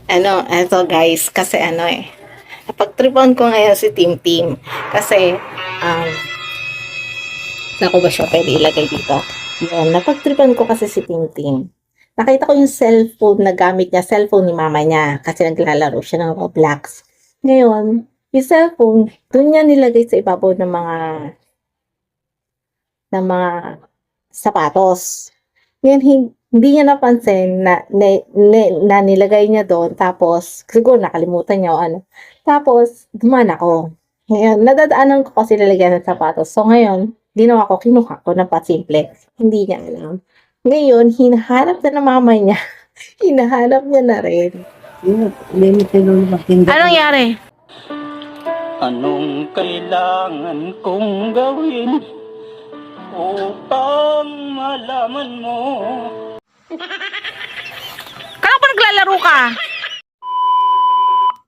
Eto guys, kasi napagtripan ko ngayon si Tim Tim. Kasi, saan ko ba siya pwede ilagay dito? Yun, napagtripan ko kasi si Tim Tim. Nakita ko yung cellphone na gamit niya, cellphone ni mama niya, kasi naglalaro siya ng Roblox. Ngayon, yung cellphone, doon niya nilagay sa ibabaw ng mga sapatos. Ngayon, hindi niya napansin na nilagay niya doon. Tapos, siguro nakalimutan niya o ano. Tapos, dumaan ako. Ngayon, nadadaanan ko kasi nilagyan ng sapatos. So, ngayon, ginawa ko, kinuha ko na pasimple. Hindi niya alam. Ngayon, hinahanap na ng mama niya. Hinahanap niya na rin. Anong nangyari? Anong kailangan kong gawin upang malaman mo? Kala ko pa naglalaro ka.